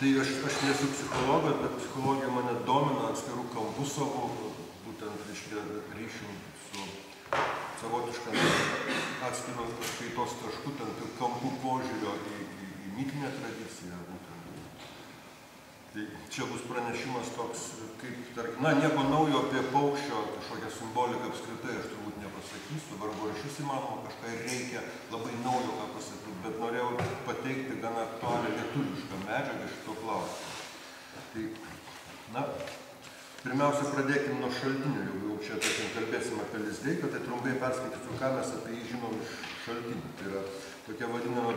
Tai aš nesu psichologas, bet psichologija mane domina atskirų kampų savo, būtent ryšių su savotišką atskirų kaitos taškų, kampų požiūrio į mitinę tradiciją. Tai čia bus pranešimas toks, kaip, tarkim, nieko naujo apie paukščio kažkokią simboliką apskritai aš turbūt nepasakysiu, vargu ar šis įmanoma kažką ir reikia labai naujo ką pasakyti, bet norėjau pateikti gana aktualią lietuvišką medžiagą šito klausimo. Tai, pirmiausia, pradėkime nuo šaltinių, jau čia kalbėsim apie Lizdeiką, tai trumpai perskaitysiu, ką mes apie jį žinom iš šaltinių. Tai yra tokia vadinama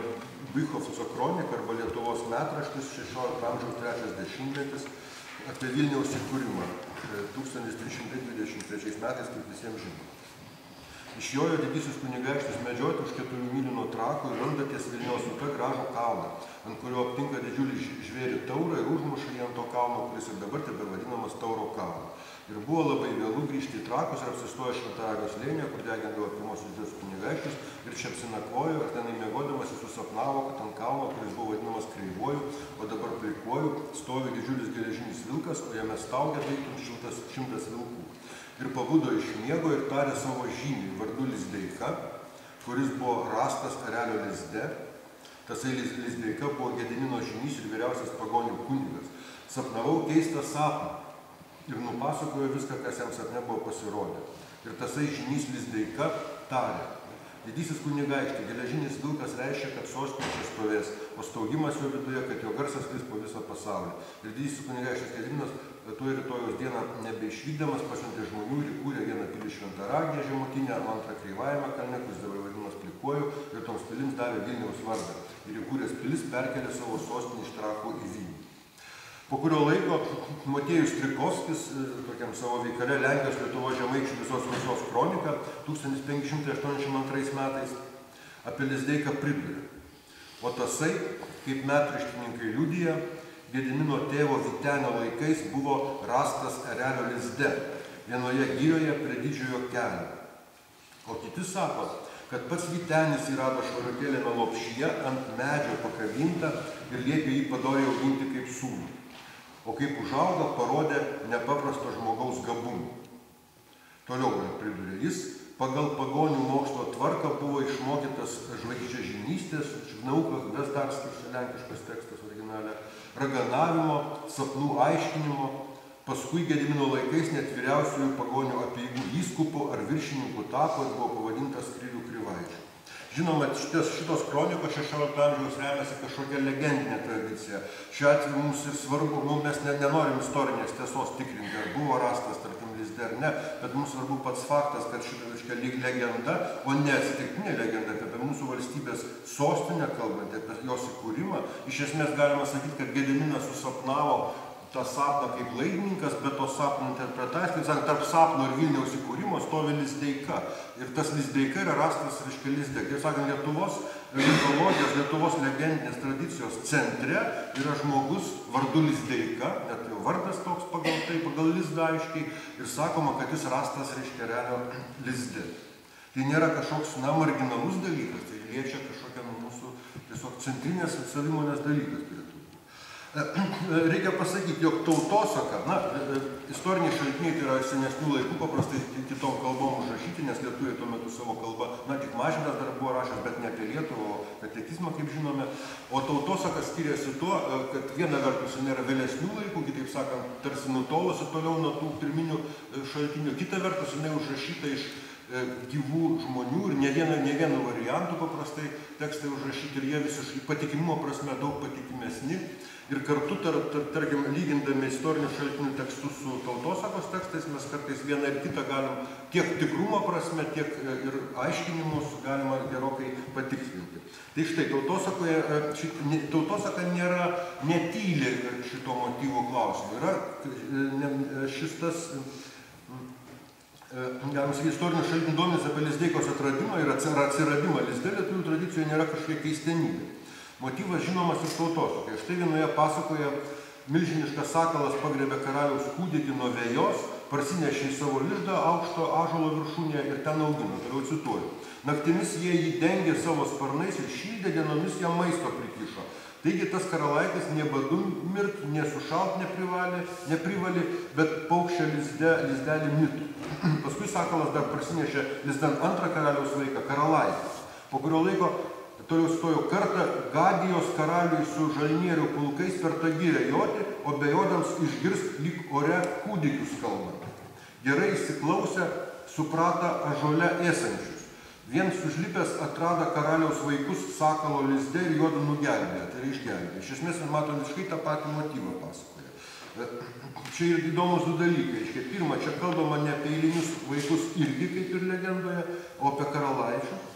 Bychovco kronika arba Lietuvos metraštis 16 amžiaus 3 dešimtmetis apie Vilniaus įkūrimą 1323 metais, kaip visiems žinoma. Išjojo didysis kunigaikštis medžioti už 4 mylių nuo Trakų ir randa ties Vilniaus upe gražų kalną, ant kurio aptinka didžiulį žvėrį taurą ir užmuša jį ant to kalno, kuris ir dabar tebevadinamas Tauro kalnu. Ir buvo labai vėlų grįžti į Trakus ir apsistojo Šventaragio slėnyje, kur degindavo pirmosius didžiuosius kunigaikščius, ir čia apsinakvojo, ir tenai miegodamas jis susapnavo, kad ant kalno, kuris buvo vadinamas Kreivuoju, o dabar Plikuoju, stovi didžiulis geležinis vilkas, o jame staugia tarytum 100 vilkų. Ir pabudo iš miego ir tarė savo žymį vardu Lizdeika, kuris buvo rastas erelio lizde. Tasai Lizdeika buvo Gedimino žymys ir vyriausias pagonių kunigas. Sapnavau keistą sapną ir nupasakojo viską, kas jam sapne buvo pasirodę. Ir tasai žymys Lizdeika tarė: didysis kunigaikšti, geležinis vilkas reiškia, kad sostinė čia stovės, o staugimas jo viduje, kad jo garsas sklis po visą pasaulį. Ir didysis kunigaikštis Gediminas tuoj rytojaus dieną nebeišvykdamas pasiuntė žmonių ir įkūrė vieną pilį Šventaragyje žemutinę, antrą Kreivajame kalne, kuris dabar vadinamas Plikuoju, ir toms pilims davė Vilniaus vardą. Ir įkūręs pilis perkelė savo sostinį iš Trakų į Vilnių. Po kurio laiko Motiejus Strijkovskis, tokiam savo veikale Lenkijos Lietuvos žemaičių visos Rusios kronika 1582 metais apie Lizdeiką pridūrė: o tasai, kaip metraštininkai liudija, Gedimino tėvo Vytenio laikais buvo rastas erelio lizde, vienoje girioje prie Didžiojo kelio. O kiti sako, kad pats Vytenis įrado švarutėlėme lopšyje ant medžio pakabintą ir liepė jį padoriai auginti kaip sūnų. O kaip užaugo, parodė nepaprasto žmogaus gabumą. Toliau pridūrė: jis pagal pagonių mokslo tvarką buvo išmokytas žvaigždžiažinystės, Gnaukas, Vesdarskis, lenkiškas tekstas originale, raganavimo, sapnų aiškinimo, paskui Gedimino laikais net vyriausiųjų pagonių apeigų vyskupų ar viršininkų tapo ir buvo pavadintas Krylių Krivaičiu. Žinoma, šitos kronikos 16 amžiaus remiasi kažkokia legendinė tradicija. Šiuo atveju mums ir svarbu, mes nenorim istorinės tiesos tikrinti, ar buvo rastas, tarkim, lizde ar ne, bet mums svarbu pats faktas, kad šita lyg legenda, o ne atsitiktinė legenda apie mūsų valstybės sostinę, kalbant apie jos įkūrimą. Iš esmės galima sakyti, kad Gediminas susapnavo tą sapną kaip laidininkas, bet to sapno interpretacija, tarp sapno ir Vilniaus įkūrimo stovi Lizdeika. Ir tas Lizdeika yra rastas, reiškia, lizde. Kaip sakant, Lietuvos mitologijos, Lietuvos legendinės tradicijos centre yra žmogus vardu Lizdeika, net jo vardas toks pagal lizdą aiškiai, ir sakoma, kad jis rastas, reiškia, erelio lizde. Tai nėra kažkoks, marginalus dalykas, tai liečia kažkokią mūsų tiesiog centrinės savimonės dalykas. Reikia pasakyti, jog tautosaka, istoriniai šaltiniai tai yra senesnių laikų, paprastai kitom kalbom užrašyti, nes lietuviai tuo metu savo kalbą, tik Mažvydas dar buvo rašęs, bet ne apie Lietuvą, o katekizmą, kaip žinome. O tautosaka skiriasi tuo, kad viena vertus nėra vėlesnių laikų, kitaip sakant, tarsi nutolusi toliau nuo tų pirminių šaltinių. Kita vertus, jinai užrašyta iš gyvų žmonių ir ne vieno variantų paprastai tekstai užrašyti, ir jie visiškai patikimumo prasme daug patikimesni. Ir kartu, tarkim, lygindami istorinių šaltinių tekstus su tautosakos tekstais, mes kartais vieną ir kitą galim tiek tikrumo prasme, tiek ir aiškinimus galima gerokai patikslinti. Tai štai, tautosaka nėra netyli šito motyvo klausimų. Yra šis tas, galim sakyti, istorinių šaltinių duomenys apie Lizdeikos atradimą ir atsiradimą lizde lietuvių tradicijoje nėra kažkokia keistenybė. Motyvas žinomas iš tautosakai. Štai vienoje pasakoje milžiniškas sakalas pagriebė karaliaus kūdikį nuo vejos, parsinešė į savo lizdą aukšto ąžuolo viršūnėje ir ten augino. Toliau cituoju: naktimis jie jį dengė savo sparnais ir šildė, dienomis jam maisto prikišo. Taigi tas karalaitis nie badu mirt, nie sušalt neprivali, bet paukščio lizdelį mitų. Paskui sakalas dar parsinešė lizdan antrą karaliaus vaiką, karalaitį. Po kurio laiko toliau stojo kartą Gadijos karaliui su žalnierių pulkais per tą gyrę joti, o bejodams išgirst lyg ore kūdikius kalbant. Gerai įsiklausę, suprata ąžuole esančius. Vienas užlipęs atrado karaliaus vaikus sakalo lizde ir juodu nugelbėjo, tai išgelbėjo. Iš esmės mes matome visiškai tą patį motyvą pasakoje. Čia ir įdomus du dalykai. Pirma, čia kalbama ne apie eilinius vaikus irgi kaip ir legendoje, o apie karalaičius.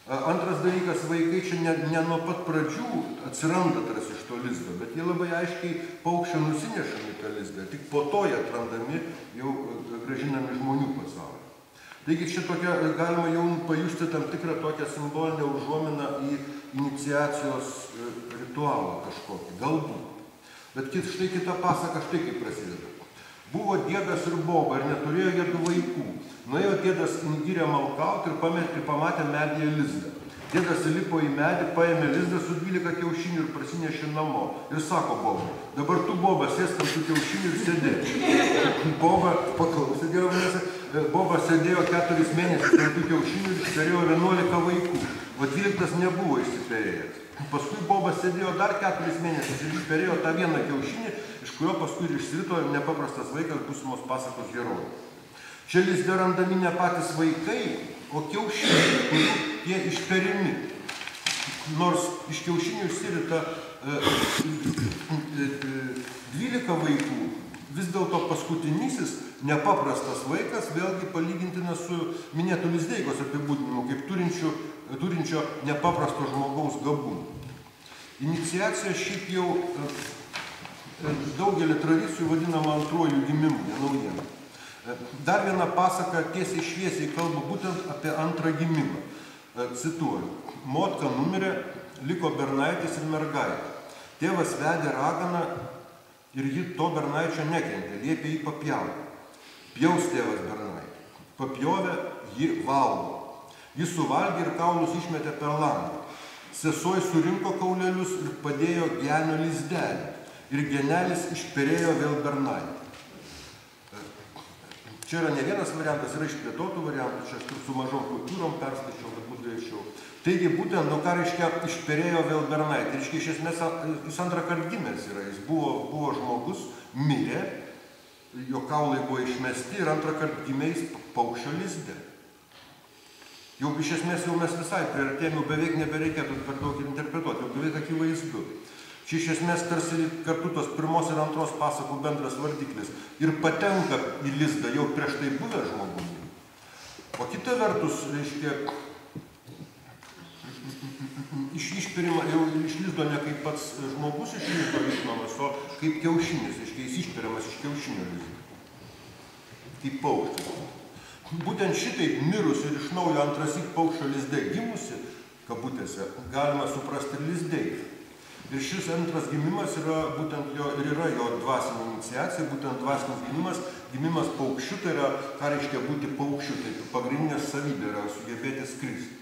Antras dalykas, vaikai čia ne nuo pat pradžių atsiranda tarsi iš to lizdo, bet jie labai aiškiai paukščio nusinešami tą lizdą, tik po to jie atrandami jau grąžinami žmonių pasaulį. Taigi čia tokia, galima jau pajusti tam tikrą tokią simbolinę užuominą į iniciacijos ritualą kažkokį, galbūt. Bet štai kita pasaka štai kaip prasideda. Buvo dėdas ir boba ir neturėjo jie du vaikų. Nuėjo dėdas į gyrę malkaut ir pamatė medyje lizdą. Dėdas įlipo į medį, paėmė lizdą su 12 kiaušinių ir prasinešė namo. Ir sako boba, dabar tu boba sėsk ant tų kiaušinių ir sėdė. Boba, paklausė gerovėse, boba sėdėjo 4 mėnesius ant tų kiaušinių ir išperėjo 11 vaikų. O 12 nebuvo išsiperėjęs. Paskui boba sėdėjo dar 4 mėnesius ir išperėjo tą vieną kiaušinį, iš kurio paskui ir išsirito nepaprastas vaikas būsimos pasakos herojus. Čia lizde randami ne patys vaikai, o kiaušiniai, kurių jie išperimi. Nors iš kiaušinių išsirita 12 vaikų, vis dėlto paskutinysis nepaprastas vaikas, vėlgi palygintinas su minėtų Lizdeikos apibūdinimu, kaip turinčio nepaprasto žmogaus gabumų. Iniciacija šiaip jau daugelį tradicijų vadinama antruoju gimimu, ne naujiena. Dar viena pasaka tiesiai šviesiai kalba būtent apie antrą gimimą. Cituoju. Motka numirė, liko bernaitis ir mergaitė. Tėvas vedė raganą ir ji to bernaičio nekentė, liepė jį papjauti. Pjaus tėvas bernaitį. Papjovė, ji valgo. Jis suvalgė ir kaulus išmetė per langą. Sesoj surinko kaulelius ir padėjo genio lizdelį. Ir genelis išperėjo vėl bernaitį. Čia yra ne vienas variantas, yra išplėtotų variantų, čia aš su mažom kultūrom perskaičiau, kad būtų aiškiau. Taigi būtent, ką reiškia išperėjo vėl bernaitį. Reiškia, iš esmės, jis antrą kartą gimęs yra. Jis buvo žmogus, mirė, jo kaulai buvo išmesti ir antrą kartą gimė jis paukščio lizde. Jau iš esmės jau mes visai priartėjome, beveik nebereikėtų per daug interpretuoti, jau beveik akivaizdu. Čia iš esmės tarsi kartu tos pirmos ir antros pasakų bendras vardiklis ir patenka į lizdą jau prieš tai buvę žmogumi. O kita vertus, reiškia, išperima jau iš lizdo ne kaip pats žmogus iš lizdo išmamas, o kaip kiaušinis, reiškia, jis išperiamas iš kiaušinio lizdo. Kaip paukštis. Būtent šitaip mirus ir iš naujo antrasyk paukščio lizde gimusi, kabutėse, galima suprasti ir lizdei. Ir šis antras gimimas yra būtent jo dvasinė iniciacija, būtent dvasinis gimimas paukščiu, tai yra, ką reiškia būti paukščiu, tai pagrindinė savybė yra sugebėti skristi.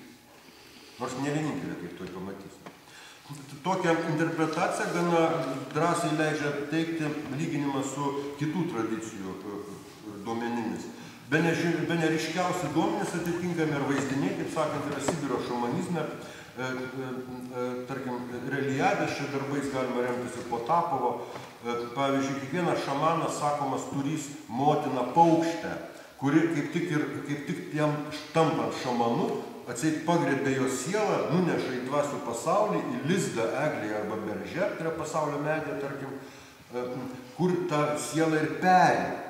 Nors ne vienintelė, kaip tuoj pamatysime. Tokią interpretaciją gana drąsiai leidžia teikti lyginimą su kitų tradicijų duomenimis. Bene ryškiausi duomenys atitinkami ir vaizdiniai, kaip sakant, yra Sibiro šamanizme. Tarkim, Reliadės čia darbais galima remtis ir Potapovo. Pavyzdžiui, kiekvienas šamanas, sakomas, turys motiną paukštę, kuri kaip tik jam tampant šamanu, atseit pagriebė jo sielą, nuneša į dvasių pasaulį, į lizdą eglėje arba berže, tai yra pasaulio medė, tarkim, kur ta siela ir peri.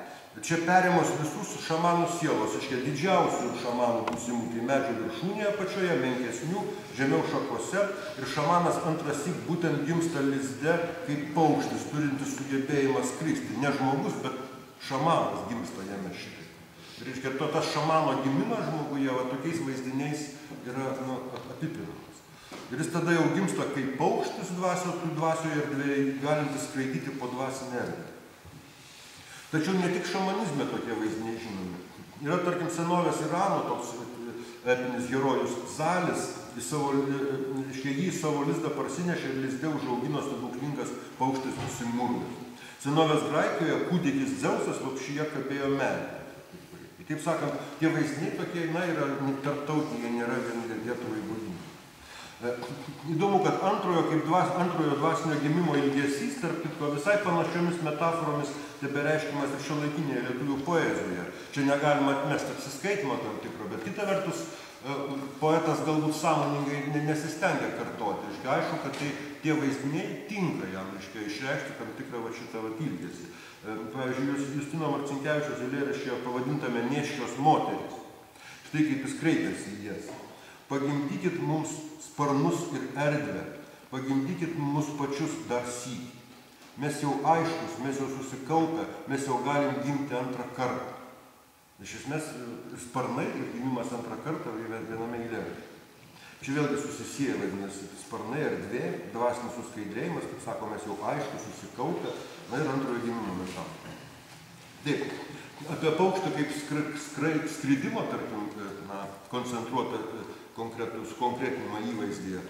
Čia perimos visus šamanų sielos, iškia didžiausių šamanų būsimų, tai medžio viršūnėje pačioje, menkesnių, žemiau šakose, ir šamanas antrasyk būtent gimsta lizde kaip paukštis, turintis sugebėjimą skristi. Ne žmogus, bet šamanas gimsta jame šitai. Ir iškia, tas šamano gimimas žmoguje tokiais vaizdiniais yra apipinamas. Ir jis tada jau gimsta kaip paukštis dvasioje erdvėje, galintis skraidyti po dvasinę erdvę. Tačiau ne tik šamanizme tokie vaizdiniai žinomi. Yra, tarkim, senovės Irano toks epinis herojus Zalis, jį savo lizdą parsinešė ir lizde užaugino stebuklingas paukštis nusimurgęs. Senovės Graikijoje kūdikis Dzeusas lopšyje kabėjo medyje. Taip sakant, tie vaizdiniai tokie, yra tarptautiniai, nėra vien Lietuvai būdingi. Įdomu, kad antrojo dvasinio gimimo ilgesys, tarp kitko, visai panašiomis metaforomis tebereiškiamas ir šiuolaikinėje lietuvių poezijoje. Čia negalima atmesti apsiskaitimo tam tikro, bet kita vertus, poetas galbūt sąmoningai nesistengia kartoti. Aišku, kad tie vaizdiniai tinka jam išreikšti tam tikrą šitą ilgesį. Pavyzdžiui, Justino Marcinkevičiaus eilėraštyje pavadintame Nėščios moterys. Štai kaip jis kreipiasi į jas. Pagimdykit mums sparnus ir erdvę, pagimdykit mus pačius dar sykį. Mes jau aiškus, mes jau susikaupę, mes jau galim gimti antrą kartą. Iš esmės, sparnai ir gimimas antrą kartą viename eilėraštyje. Čia vėlgi susisieja, vadinasi, sparnai, erdvė, dvasinis suskaidrėjimas, kaip sako, mes jau aiškus, susikaupę, ir antrojo gimimo metafora. Taip, apie paukštį kaip skridimo, tarkim, koncentruotą konkretinimą įvaizdyje.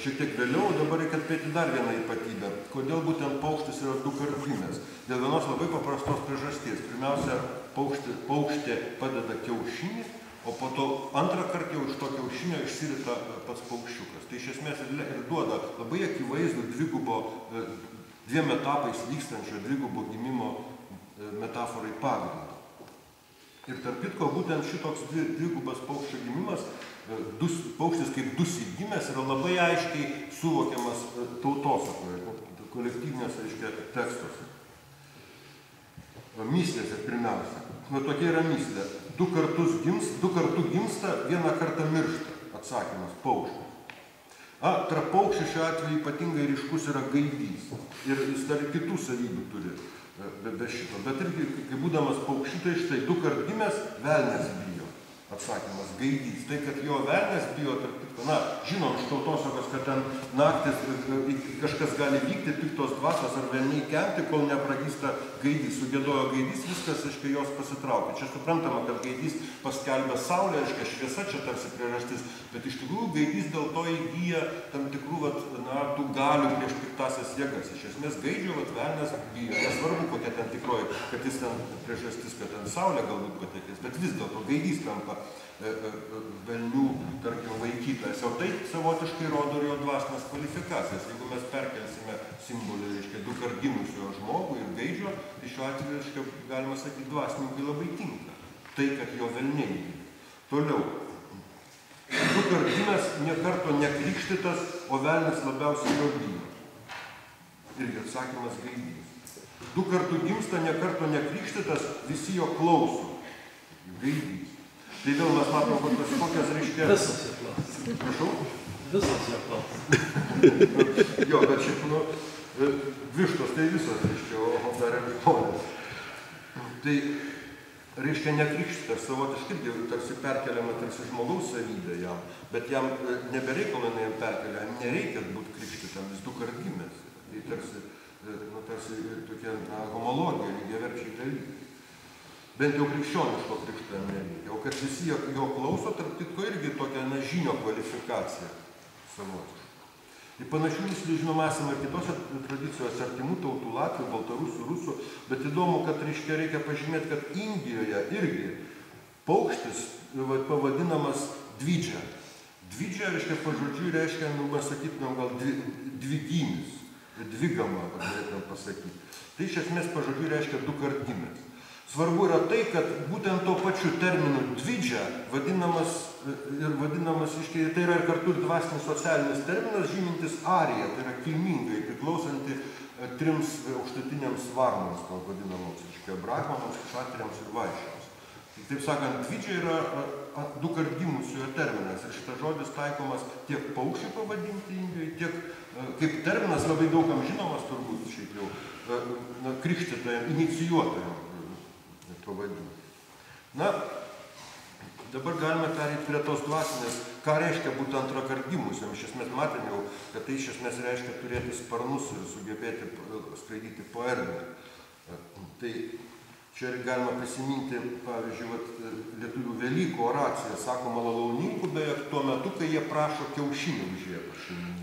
Šiek tiek vėliau, dabar reikia atspėti dar vieną ypatybę. Kodėl būtent paukštis yra dukart gimęs? Dėl vienos labai paprastos priežasties. Pirmiausia, paukštė padeda kiaušinį, o po to antrą kartą jau iš to kiaušinio išsirita pats paukščiukas. Tai iš esmės ir duoda labai akivaizdų dviem etapais vykstančio dvigubo gimimo metaforai pagrindą. Ir tarp kitko, būtent šitoks dvigubas paukščio gimimas, paukštis kaip dusyk-gimęs yra labai aiškiai suvokiamas tautosakoje, kolektyvinėse tekstuose. Myslėse pirmiausia. Tokia yra myslė. Du kartų gimsta, vieną kartą miršta. Atsakymas – paukštis. Tarp paukščių šiuo atveju ypatingai ryškus yra gaidys. Ir jis dar kitų savybių turi be šito. Bet irgi, kai būdamas paukščitai, štai du kart gimęs, velnias bijo. Atsakymas – gaidys. Tai, kad jo velnias bijo, tarp kitko, žinom iš tautosakos, kad ten naktis kažkas gali vykti, piktos dvasios ar velniai kenti, kol nepragysta gaidys. Sugėdojo gaidys, viskas, jos pasitraukia. Čia suprantama, kad gaidys paskelbė saulę, šviesa čia tarsi priežastis, bet iš tikrųjų gaidys dėl to įgyja tam tikrų tų galių prieš piktasias jėgas. Iš esmės gaidžio velnias bijo. Nesvarbu, kokia ten tikroji, kad jis ten priežastis, kad ten saulė galbūt patekės, bet vis dėlto gaidys tampa velnių, tarkim, vaikytojas. O tai savotiškai rodo ir jo dvasinės kvalifikacijas. Jeigu mes perkelsime simbolį, du kart gimusiojo žmogų ir gaidžio, tai šiuo atveju, galima sakyti, dvasininkai labai tinka. Tai, kad jo velniai. Toliau. Du kart gimęs, nė karto nekrikštytas, o velnis labiausiai jo bijo. Irgi atsakymas gaidys. Du kartų gimsta, nė karto nekrikštytas, visi jo klauso. Gaidys. Tai vėl mes matom, kokias reiškia... Visas jo klauso. Prašau? Visas jo klauso. Jo, bet šiaip, vištos tai visas reiškia, o dar ir žmonės. Tai reiškia nekrikštytas, savotiškai tarsi perkeliama tarsi žmogaus savybė jam, bet jam nebereikalo jam perkelia, nereikia būti krikštytam, vis du kart gimęs. Tai tarsi tokia homologija, lygiaverčiai dalykai. Bent jau krikščioniško krikšto nereikia. O kad visi jo klauso, tarp kitko irgi tokia žynio kvalifikacija savotiška. Ir panašių myslį, žinoma, esame kitose tradicijose artimų tautų, latvių, baltarusių, rusų, bet įdomu, kad reikia pažymėti, kad Indijoje irgi paukštis pavadinamas dvidžia. Dvidžia, pažodžiui, reiškia, sakytumėm, gal dvigymis, dvigama, galėtum pasakyti. Tai iš esmės pažodžiui reiškia du kart gimęs. Svarbu yra tai, kad būtent to pačiu terminu dvidžia vadinamas, tai yra ir kartu ir dvasinis socialinis terminas, žymintis ariją, tai yra kilmingai priklausanti trims aukštutiniams varnams, vadinamams, brahmanams, kšatriams ir vaišėms. Taip sakant, dvidžia yra du kart gimusiojo terminas ir šitas žodis taikomas tiek paukščių pavadinti Indijoje, tiek kaip terminas labai daugam žinomas turbūt šiaip jau krikštytojam, inicijuotojam pavadinti. Dabar galime pereiti prie tos dvasinės, ką reiškia būti antrąkart gimusiam. Iš esmės matėm jau, kad tai iš esmės reiškia turėti sparnus ir sugebėti skraidyti po erdvę. Tai Čia galima prisiminti, pavyzdžiui, lietuvių Velykų oraciją, sakoma lalauninkų, beje, tuo metu, kai jie prašo kiaušinių užėję pas šeimininką.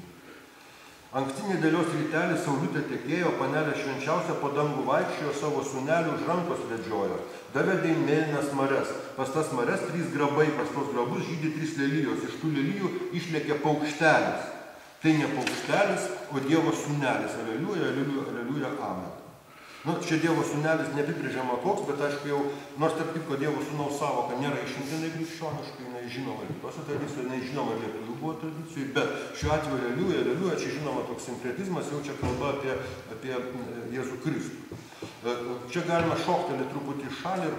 Anksti nedėlios rytelį saulutė tekėjo, panelė švenčiausia po dangų vaikščiojo, savo sūnelių už rankos vedžiojo. Davedė į mėlynas mares. Pas tas mares 3 grabai, pas tos grabus žydi 3 lelijos. Iš tų lelijų išlėkė paukštelis. Tai ne paukštelis, o Dievo sūnelis. Aleliuja, aleliuja, aleliuja, amen. Nu, čia Dievo sūnelis neapibrėžiama koks, bet aišku jau, nors tarp kitko Dievo sūnaus sąvoka nėra išimtinai krikščioniškai, jinai žinoma ir kitose tradicijoje, jinai žinoma ir lietuvių buvo tradicijų, bet šiuo atveju aleliuja, aleliuja, čia žinoma toks sinkretizmas, jau čia kalba apie Jėzų Kristų. Čia galima šoktelį truputį į šalį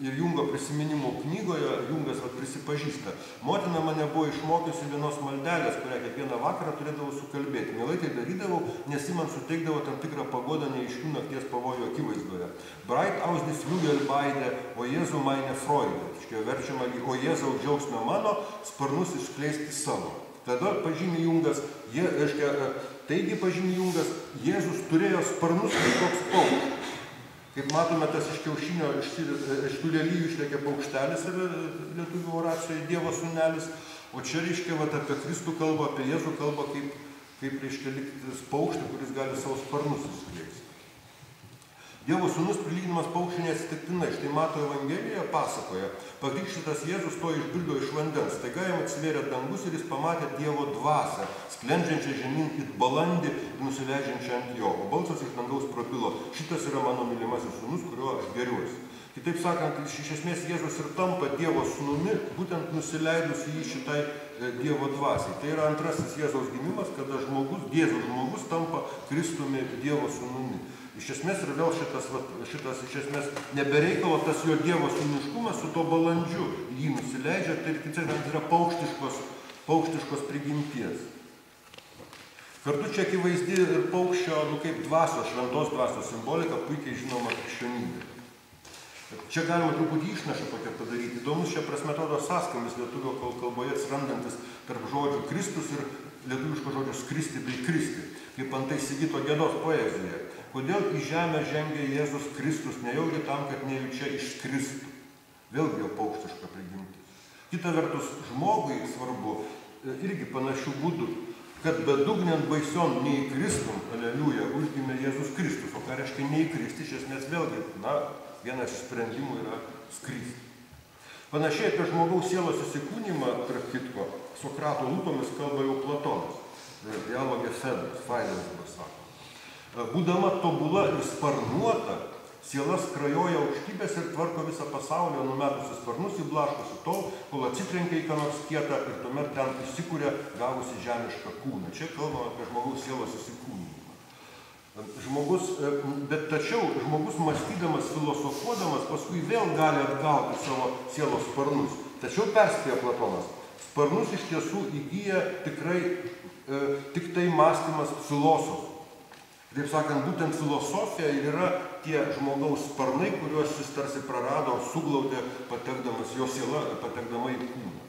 ir Jungo prisiminimų knygoje Jungas prisipažįsta. Motina mane buvo išmokiusi vienos maldelės, kurią kiekvieną vakarą turėdavau sukalbėti. Mielai tai darydavau, nes ji man suteikdavo tam tikrą paguodą neaiškių nakties pavojų akivaizdoje. Breit aus die Flügel beide, o Jėzų meine Freude. Verčiama, o Jėzau džiaugsme mano, sparnus išskleisti savo. Tada pažymi Jungas, taigi pažymi Jungas, Jėzus turėjo sparnus kaip toks paukštis. Kaip matome, tas iš kiaušinio, iš tų lelijų išlėkė paukštelis ir lietuvių oracijoje Dievo sūnelis, o čia reiškia apie Kristų kalbą, apie Jėzų kalbą, kaip reiškia liktis paukštį, kuris gali savo sparnus išskleisti. Dievo sūnus prilyginamas paukščiui neatsitiktinai. Štai Mato Evangelijoje pasakoja, pakrikštytas Jėzus to išbrido iš vandens. Staiga jam atsivėrė dangus ir jis pamatė Dievo dvasią, sklendžiančią žemyn it balandį ir nusileidžiančią ant jo. O balsas iš dangaus prabilo, šitas yra mano mylimasis sūnus, kuriuo aš gėriuosi. Kitaip sakant, iš esmės Jėzus ir tampa Dievo sūnumi, būtent nusileidus į šitai Dievo dvasiai. Tai yra antrasis Jėzaus gimimas, kada Jėzaus žmogus tampa Kristumi Dievo sūnumi. Iš esmės ir vėl šitas iš esmės nebereikalo tas jo Dievo sūniškumas su to balandžiu jį nusileidžia, tai yra paukštiškos prigimties. Kartu čia akivaizdi ir paukščio, kaip dvasios, šventos dvasios simbolika, puikiai žinoma krikščionybė. Čia galima truputį išnašą tokią padaryti. Įdomus čia prasme atrodo sąskambis lietuvių kalboje atsirandantis tarp žodžių Kristus ir lietuviško žodžio skristi bei kristi, kaip antai Sigito Gedos poezijoje. Kodėl į žemę žengia Jėzus Kristus, nejaugi tam, kad nejučia išskristų. Vėlgi jau paukštiška prigimtis. Kita vertus, žmogui svarbu irgi panašių būdų, kad bedugnent baision neįkristum, aleliuja, užgimė Jėzus Kristus. O ką reiškia neįkristi, iš esmės vėlgi, vienas iš sprendimų yra skristi. Panašiai apie žmogaus sielos įsikūnymą, tarp kitko, Sokrato lūpomis kalba jau Platonas. Dialogė Fedras, Faidas sako. Būdama tobula ir sparnuota, siela skrajoja aukštybės ir tvarko visą pasaulį, numetusi sparnus įblaškosi tol, kol atsitrenkia į ką nors kietą ir tuomet ten įsikuria gavusi žemišką kūną. Čia kalbama apie žmogaus sielos įsikūnymą. Tačiau žmogus mąstydamas, filosofuodamas, paskui vėl gali atgauti savo sielos sparnus. Tačiau perspėja Platonas, sparnus iš tiesų įgyja tik tai mąstymas filosofų. Taip sakant, būtent filosofija ir yra tie žmogaus sparnai, kuriuos jis tarsi prarado, suglaudė, patekdamas jo siela, patekdama į kūną.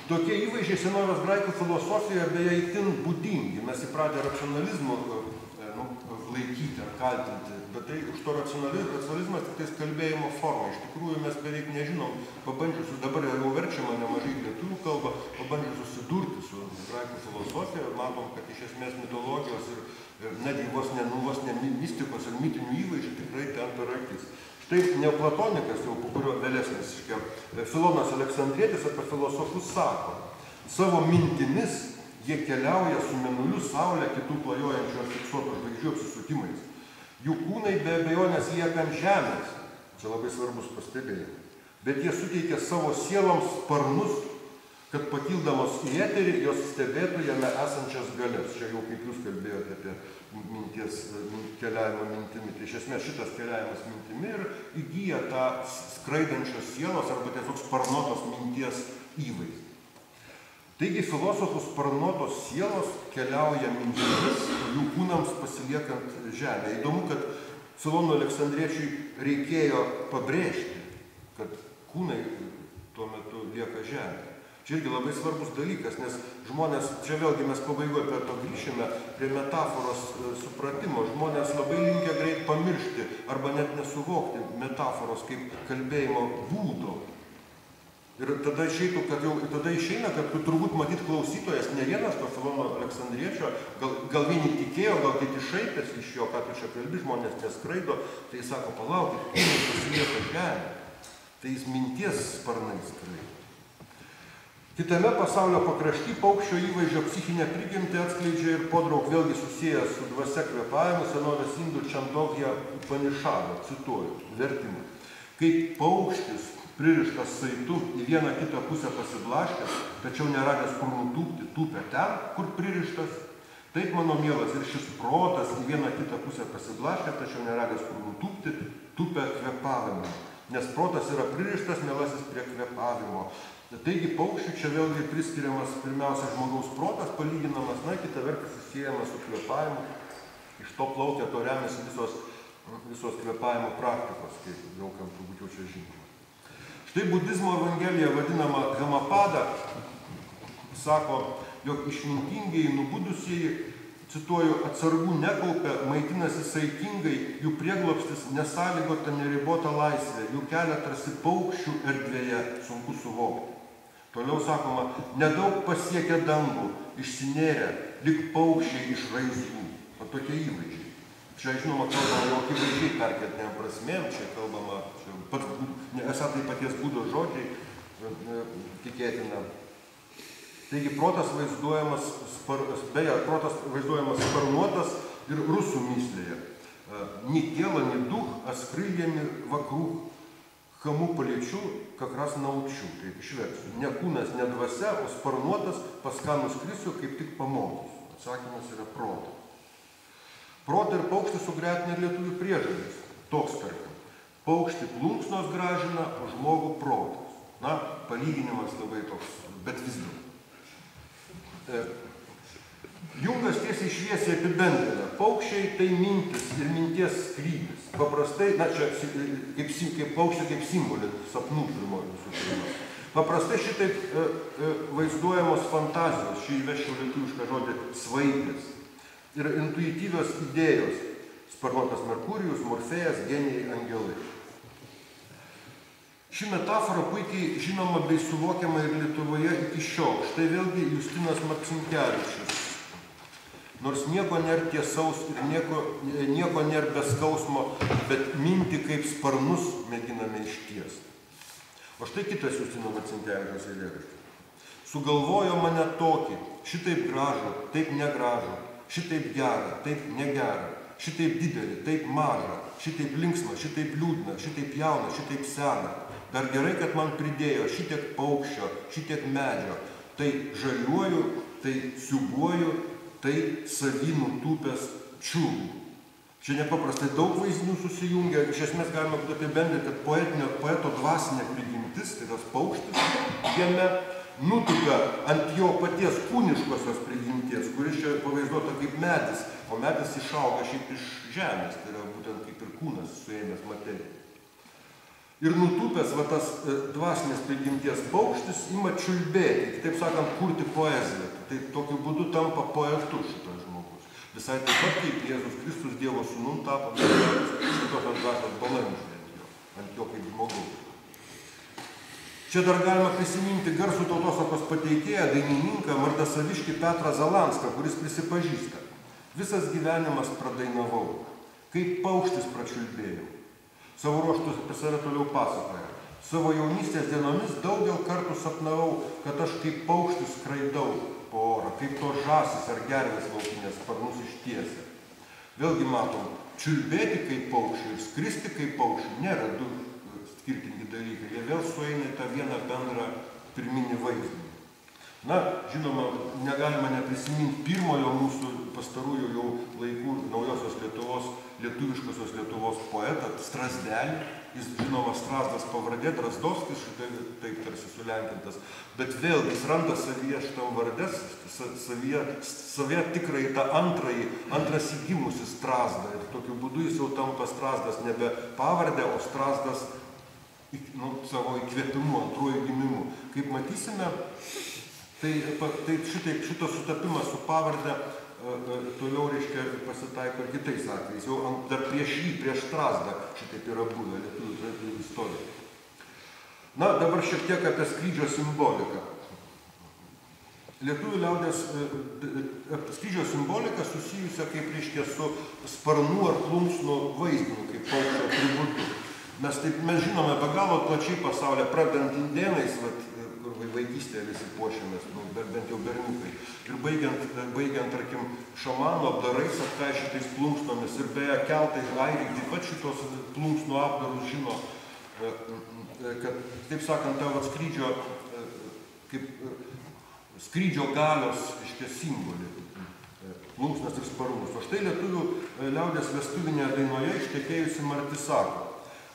Tokie įvaizdžiai senovės graikų filosofijoje beje itin būdingi. Mes įpratę racionalizmu laikyti ar kaltinti, bet tai už to racionalizmas tik tais kalbėjimo forma. Iš tikrųjų mes beveik nežinom, dabar jau verčiama nemažai lietuvių kalbą, pabandžius susidurti su graikų filosofija, matom, kad iš esmės mitologijos ir netgi vos ne mistikos ir mitinių įvaizdžių tikrai ten per akis. Štai neoplatonikas, jau po kurio vėlesnis, Filonas Aleksandrietis apie filosofus sako, savo mintimis jie keliauja su mėnuliu, saulė, kitų klajojančių ar fiksuotų žvaigždžių apsisukimais. Jų kūnai be abejonės lieka ant žemės, čia labai svarbus pastebėjimas, bet jie suteikia savo sieloms sparnus, kad pakildamos į eterį jos stebėtų jame esančias galias. Čia jau kaip jūs kalbėjote apie minties keliavimą mintimi. Tai iš esmės šitas keliavimas mintimi ir įgyja tą skraidančios sielos arba tiesiog sparnuotos minties įvaizdį. Taigi filosofų sparnuotos sielos keliauja mintimis, jų kūnams pasiliekant žemę. Įdomu, kad Filonui Aleksandriečiui reikėjo pabrėžti, kad kūnai tuo metu lieka žemė. Čia irgi labai svarbus dalykas, nes žmonės, čia vėlgi mes pabaigoje prie to grįšime, prie metaforos supratimo. Žmonės labai linkę greit pamiršti arba net nesuvokti metaforos kaip kalbėjimo būdo. Ir tada išeina, kad turbūt matyt klausytojas, ne vienas to Filono Aleksandriečio, gal vieni tikėjo, gal kiti šaipėsi iš jo, ką tu čia kalbi, žmonės neskraido, tai jis sako, palaukit, kūnas pasilieka žemė, tai jis minties sparnais skraido. Kitame pasaulio pakrašty paukščio įvaizdžio psichinę prigimtį atskleidžia ir podraug vėlgi susijęs su dvasia kvėpavimu senovės indų Čandogija Upanišado, cituoju, vertimą. Kaip paukštis pririštas saitu į vieną kitą pusę pasiblaškęs, tačiau neradęs kur nutūpti, tūpia ten, kur pririštas. Taip, mano mielas, ir šis protas į vieną kitą pusę pasiblaškęs, tačiau neradęs kur nutūpti, tūpia kvėpavimą. Nes protas yra pririštas, mielasis, prie kvėpavimo. Taigi paukščių čia vėlgi priskiriamas pirmiausia žmogaus protas, palyginamas, na, kita vertus susiejamas su kvėpavimu. Iš to plaukia, to remiasi visos kvėpavimo praktikos, kaip daug kam turbūt jau čia žinoma. Štai budizmo evangelija vadinama Hamapada sako, jog išmintingieji nubudusieji, cituoju, atsargų nekaupia, maitinasi saikingai, jų prieglobstis nesąlygota neribota laisvė, jų kelia tarsi paukščių erdvėje, sunku suvokti. Toliau sakoma, nedaug pasiekia dangų, išsinėrę, lyg paukščiai iš raizgų. O tokie įvaizdžiai. Čia, žinoma, kalbama jau akivaizdžiai perkeltinėm prasmėm, čia kalbama, esą tai paties būdo žodžiai, tikėtina. Taigi protas vaizduojamas sparnuotas ir rusų myslėje. Ни тело, ни дух, а с крыльями вокруг. Кому полечу, как раз научу. Taip išversiu. Ne kūnas, ne dvasia, o sparnuotas, pas ką nuskrisiu, kaip tik pamokysiu. Atsakymas yra protas. Protą ir paukštį sugretina lietuvių priežodis. Toks, tarkim. Paukštį plunksnos gražina, o žmogų protas. Na, palyginimas labai toks, bet vis dėlto. Jungas tiesiai šviesiai apibendrina. Paukščiai tai mintis ir minties skrydis. Paprastai, na čia kaip paukščiai kaip simbolį, sapnų pirmoji visų pirma. Paprastai šitaip vaizduojamos fantazijos, šį įvesčiau lietuvišką žodį svaigės. Ir intuityvios idėjos. Sparnuotas Merkurijus, Morfėjas, genijai, angelai. Ši metafora puikiai žinoma bei suvokiama ir Lietuvoje iki šiol. Štai vėlgi Justinas Marcinkevičius. Nors nieko nėra tiesaus ir nieko nėra be skausmo, bet mintį kaip sparnus mėginame ištiesti. O štai kitas Justino Marcinkevičiaus eilėraštis. Sugalvojo mane tokį, šitaip gražų, taip negražų, šitaip gerą, taip negerą, šitaip didelį, taip mažą, šitaip linksmą, šitaip liūdną, šitaip jauną, šitaip seną. Dar gerai, kad man pridėjo šitiek paukščio, šitiek medžio. Tai žaliuoju, tai siūbuoju, tai savy nutūpęs čiūlų. Čia nepaprastai daug vaizdinių susijungia. Iš esmės galima apibendrinti, kad poeto dvasinė prigimtis, tai tas paukštis, jame nutūpia ant jo paties kūniškosios prigimties, kuris čia pavaizduota kaip medis, o medis išauga šiaip iš žemės, tai yra būtent kaip ir kūnas suėmęs materiją. Ir nutūpęs va tas dvasinės prigimties paukštis ima čiulbėti, kitaip sakant, kurti poeziją. Tai tokiu būdu tampa poetu šitas žmogus. Visai taip pat kaip Jėzus Kristus Dievo sūnum tapo, šitokios dvasios balandžiai ant jo kaip žmogus. Čia dar galima prisiminti garsų tautosakos pateikėją, dainininką Mardasaviškį Petrą Zalanską, kuris prisipažįsta. Visas gyvenimas pradainavau, kaip paukštis pračiulbėjau. Savo ruoštus apie save toliau pasakoja. Savo jaunystės dienomis daugel kartų sapnavau, kad aš kaip paukštis skraidau po orą, kaip to žąsis ar gervės laukinės sparnus ištiesia. Vėlgi matom, čiulbėti kaip paukščiai ir skristi kaip paukščiai nėra du skirtingi dalykai. Jie vėl sueina į tą vieną bendrą pirminį vaizdinį. Na, žinoma, negalima neprisiminti pirmojo mūsų pastarųjų jau laikų naujosios Lietuvos, lietuviškosios Lietuvos poetą Strazdelį. Jis, žinoma, Strazdas pavardė, Drazdovskis, taip tarsi sulenkintas. Bet vėlgi jis randa savyje šitam vardės, savyje tikrai tą antras įgimusi Strazdą. Ir tokiu būdu jis jau tampa Strazdas nebe pavardė, o Strazdas savo įkvėpimu, antruoju gimimu. Kaip matysime, tai šitas sutapimas su pavarde toliau, reiškia, pasitaiko ir kitais atvejais. Jau dar prieš jį, prieš Strazdą šitaip yra buvę lietuvių istorijoje. Na, dabar šiek tiek apie skrydžio simboliką. Lietuvių liaudies skrydžio simbolika susijusia, kaip reiškia, su sparnų ar plunksnų vaizdiniu, kaip paukščio atributu. Mes žinome be galo plačiai pasaulyje, pradedant indėnais, kur vaikystėje visi puošiamės, bent jau berniukai, ir baigiant, tarkim, šamano apdarais apkaišytais plunksnomis, ir beje keltai airiai taip pat šitos plunksnų apdarus žino, kad, taip sakant, tavo skrydžio, kaip skrydžio galios, reiškia, simbolį, plunksnas ir sparnus. O štai lietuvių liaudies vestuvinėje dainoje ištekėjusi Marti sako: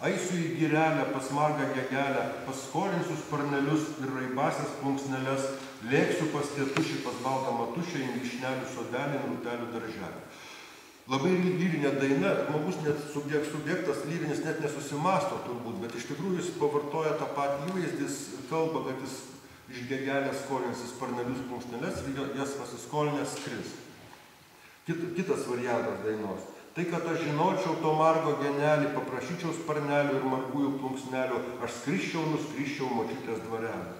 Aisiu į girelę, pas margą gegelę, paskolinsiu sparnelius ir raibasias plunksneles, lėksiu pas tėtušį, pas baltą matušę, į vyšnelių sodelį, rūtelių darželį. Labai lyrinė daina, žmogus net subjektas lyrinis net nesusimasto turbūt, bet iš tikrųjų jis pavartoja tą patį įvaizdį, jis kalba, kad jis iš gegelės skolinsis sparnelius plunksneles ir jas pasiskolinęs skris. Kitas variantas dainos. Tai, kad aš žinočiau to margo genelį, paprašyčiau sparnelių ir margųjų plunksnelių, aš skrisčiau, nuskrisčiau močiutės dvarelį.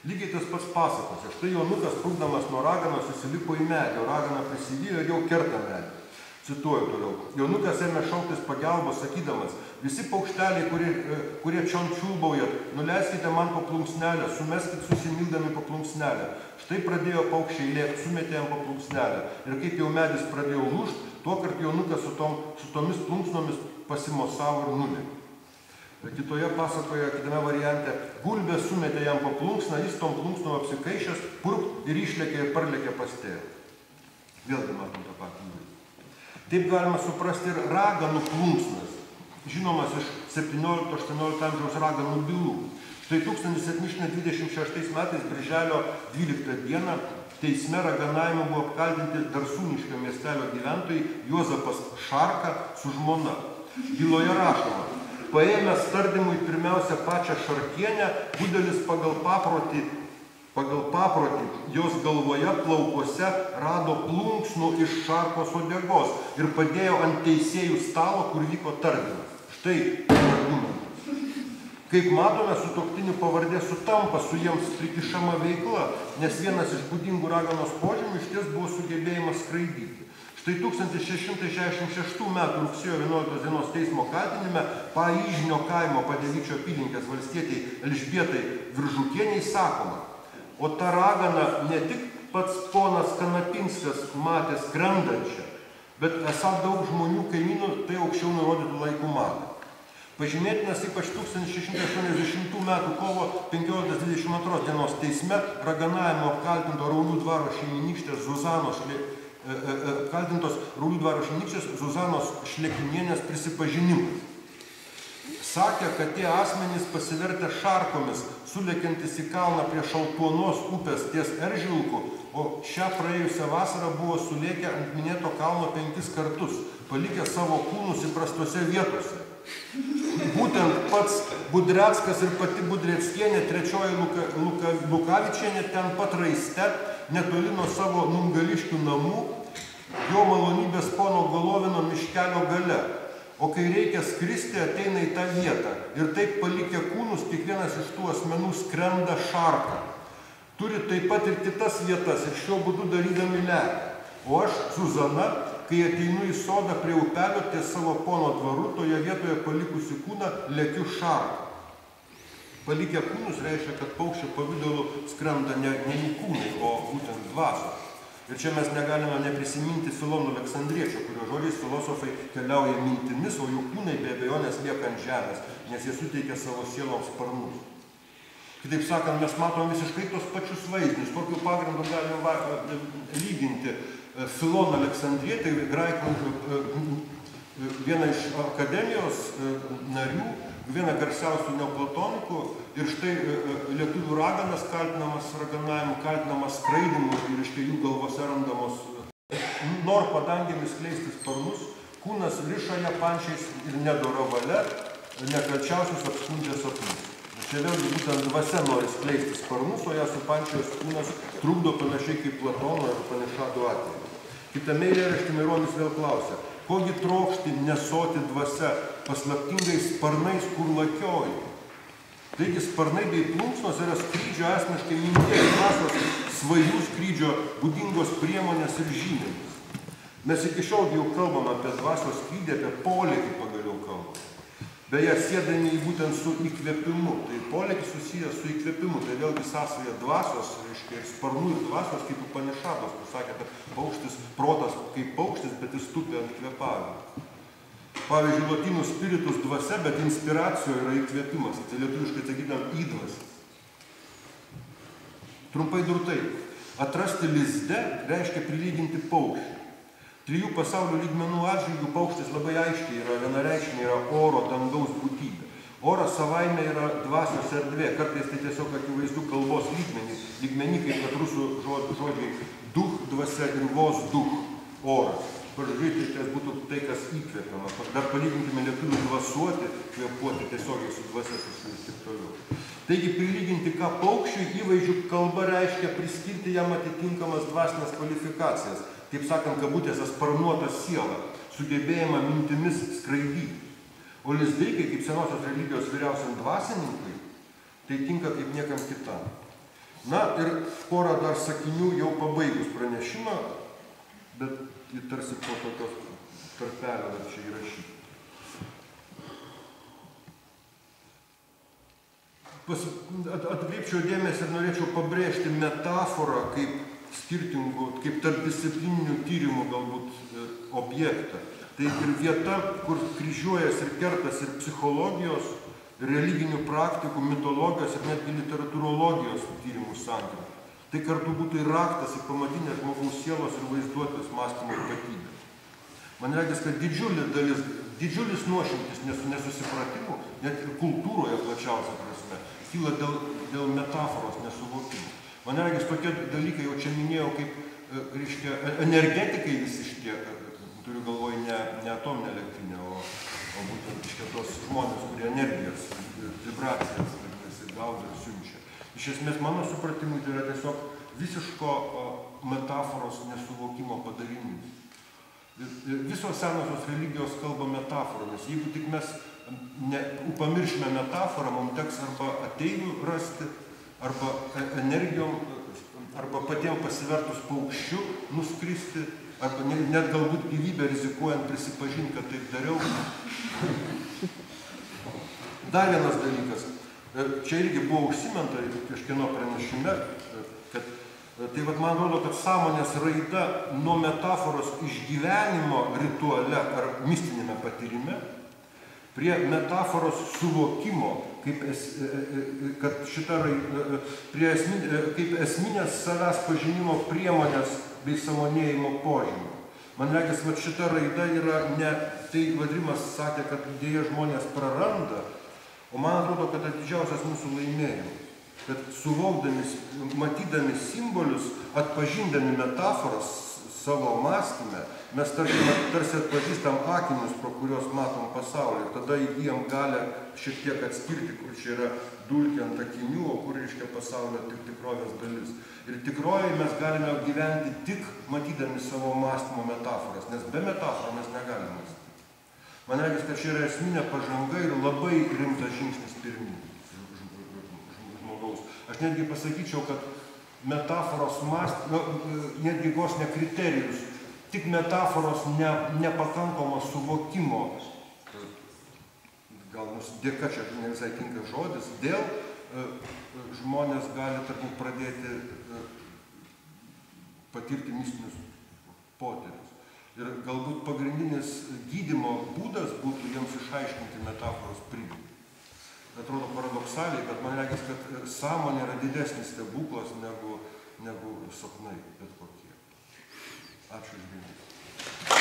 Lygiai tas pats pasakose. Štai jaunukas, sprukdamas nuo raganos, įsilipo į medį, o ragana prisivijo ir jau kerta medį. Cituoju toliau. Jaunukas ėmė šauktis pagalbos, sakydamas: visi paukšteliai, kurie čion čiulbaujat, nuleiskite man po plunksnelę, sumeskit susimildami po plunksnelę. Štai pradėjo paukščiai lėkti, sumetė jam po plunksnelę. Ir kaip jau medis pradėjo lūžt, tuokart jaunukas su tomis plunksnomis pasimosavo ir nulėkė. Kitoje pasakoje, kitame variante, gulbė sumetė jam po plunksną, jis tom plunksnom apsikaišęs, purpt ir išlėkė ir parlėkė pas tėvą. Vėlgi matom tą patį įvaizdį. Taip galima suprasti ir raganų plunksnas, žinomas iš 17-18 amžiaus raganų bylų. Štai 1726 metais, birželio 12 dieną, teisme raganavimu buvo apkaltinti Darsūniškio miestelio gyventojai Juozapas Šarka su žmona. Byloje rašoma: paėmęs tardymui pirmiausia pačią Šarkienę, budelis pagal paprotį jos galvoje plaukuose rado plunksnų iš Šarkos uodegos ir padėjo ant teisėjų stalo, kur vyko tardymas. Štai argumentas. Kaip matome, sutuoktinių pavardė sutampa su jiems prikišama veikla, nes vienas iš būdingų raganos požymių išties buvo sugebėjimas skraidyti. Štai 1666 metų rugsėjo 11 dienos teismo kaltinime Paįžnio kaimo Padėvyčio apylinkės valstietei Elžbietai Viržukienei sakoma: o ta ragana ne tik pats ponas Kanapinskas matė skrendančią, bet esą daug žmonių kaimynų tai aukščiau nurodytų laikų matė. Pažymėtinas ypač 1680 metų kovo 15-22 dienos teisme raganavimo apkaltinto Raulių dvaro šeimynykštės Zuzanos Šlekinienės prisipažinimas. Sakė, kad tie asmenys pasivertę šarkomis, sulėkiantis į kalną prie Šaltuonos upės ties Eržvilku, o šią praėjusią vasarą buvo sulėkę ant minėto kalno 5 kartus, palikę savo kūnus įprastose vietose. Būtent pats Budreckas ir pati Budreckienė, trečioji Lukavičienė, ten pat raiste, netoli nuo savo Nungališkių namų, jo malonybės pono Golovino miškelio gale. O kai reikia skristi, ateina į tą vietą. Ir taip palikę kūnus, kiekvienas iš tų asmenų skrenda Šarką. Turi taip pat ir kitas vietas ir šiuo būdu darydami lekia. O aš, Zuzana, kai ateinu į sodą prie upelio ties savo pono dvaru, toje vietoje palikusi kūną, lekiu Šarką. Palikę kūnus reiškia, kad paukščio pavidalu skrenda ne jų kūnai, o būtent dvasios. Ir čia mes negalime neprisiminti Filono Aleksandriečio, kurio žodžiais filosofai keliauja mintimis, o jų kūnai be abejonės lieka ant žemės, nes jie suteikia savo sieloms sparnus. Kitaip sakant, mes matom visiškai tos pačius vaizdinius, tokiu pagrindu galime lyginti Filoną Aleksandrietį, vieną iš akademijos narių, vieną garsiausių neoplatonikų, ir štai lietuvių raganas kaltinamas raganavimu, kaltinamas skraidimu ir iš jų galvose randamos nor padangėmis skleisti sparnus, kūnas riša ją pančiais ir nedora valia, nekalčiausius apskundžia sapnus. Čia vėlgi būtent dvasia nori skleisti sparnus, o ją supančios kūnas trukdo panašiai kaip Platono ir Panišado atveju. Kitame eilėrašty Maironis vėl klausia, kogi trokšti nesoti dvasia paslaptingais sparnais, kur lakioji. Taigi sparnai bei plunksnos yra skrydžio esmiškai minties dvasios svajų skrydžio būdingos priemonės ir žymenys. Mes iki šiol jau kalbam apie dvasios skrydį, apie polėkį pagaliau kalbam. Beje, sėdami į būtent su įkvėpimu. Tai polėkis susijęs su įkvėpimu. Tai vėlgi sąsaja dvasios, reiškia, ir sparnų ir dvasios, kaip Upanišados, kur sakė, kad paukštis, protas kaip paukštis, bet jis tupi ant kvėpavimo. Pavyzdžiui, lotynų spiritus dvasia, bet inspiracijoje yra įkvėpimas. Tai lietuviškai sakydam įdvasis. Trumpai drūtai. Atrasti lizde reiškia prilyginti paukštį. Trijų pasaulio lygmenų atžvilgių paukštis labai aiškiai yra vienareikšmė, yra oro, dangaus būtybė. Oras savaime yra dvasios erdvė, kartais tai tiesiog akivaizdu kalbos lygmenį, kaip kad rusų žodžiai duch, dvasia ir vos duch, oras. Pažiūrėti, tai būtų tai, kas įkvėpiama. Dar palyginkime lietuvių dvasuoti, kvėpuoti tiesiogiai su dvasia ir taip toliau. Taigi, prilyginti ką paukščiui įvaizdžių kalba reiškia priskirti jam atitinkamas dvasinės kvalifikacijas. Taip sakant, kabutėse sparnuotą sielą, sugebėjimą mintimis skraidyti. O lizdeikai, kaip senosios religijos vyriausiam dvasininkui, tai tinka kaip niekam kitam. Na ir porą dar sakinių jau pabaigus pranešimą, bet tarsi po tokios tarpelio dar čia įrašyti. Atkreipčiau dėmesį ir norėčiau pabrėžti metaforą kaip skirtingų, kaip tarpdisciplininių tyrimų galbūt objektą. Tai ir vieta, kur kryžiuojas ir kertas ir psichologijos, religinių praktikų, mitologijos ir netgi literatūrologijos tyrimų sankirta. Tai kartu būtų ir raktas į pamatinę žmogaus sielos ir vaizduotės mąstymo ypatybę. Man regis, kad didžiulis nuošimtis nesusipratimų, net ir kultūroje plačiausia prasme, kyla dėl metaforos nesuvokimo. Man regis, tokie dalykai jau čia minėjau, kaip, reiškia, energetikai visi šitie, turiu galvoj ne atominę elektrinę, o būtent reiškia tos žmonės, kurie energijas, vibracijas gaudo ir siunčia. Iš esmės, mano supratimu, tai yra tiesiog visiško metaforos nesuvokimo padarinys. Visos senosios religijos kalba metaforomis. Jeigu tik mes pamiršime metaforą, mums teks arba ateivių rasti, arba energijom, arba patiems pasivertus paukščiu nuskristi, arba net galbūt gyvybę rizikuojant prisipažinti, kad taip dariau. Dar vienas dalykas. Čia irgi buvo užsimenta kažkieno pranešime, kad tai man atrodo, kad sąmonės raida nuo metaforos išgyvenimo rituale ar mistinėme patyrime prie metaforos suvokimo, kaip esminės savęs pažinimo priemonės bei sąmonėjimo požymio. Man regis, kad šita raida yra ne, tai Vadrimas sakė, kad dėja žmonės praranda, o man atrodo, kad tai didžiausias mūsų laimėjimas. Kad suvokdami, matydami simbolius, atpažindami metaforas savo mąstyme, mes tarsi atpažįstam akinius, pro kuriuos matom pasaulį. Ir tada įgyjam galę šiek tiek atskirti, kur čia yra dulkė ant akinių, o kur reiškia pasaulio tikrovės dalis. Ir tikroje mes galime gyventi tik matydami savo mąstymo metaforas, nes be metaforų mes negalime mąstyti. Man regis, kad čia yra esminė pažanga ir labai rimtas žingsnis pirmin. Aš netgi pasakyčiau, kad metaforos netgi vos ne kriterijus, tik metaforos nepakankamo suvokimo, gal mūsų dėka čia ne visai tinka žodis, dėl žmonės gali, tarkim, pradėti patirti mistinius potyrius. Ir galbūt pagrindinis gydymo būdas būtų jiems išaiškinti metaforos prigimtį. Atrodo paradoksaliai, bet man regis, kad sąmonė yra didesnis stebuklas negu sapnai bet kokie. Ačiū už dėmesį.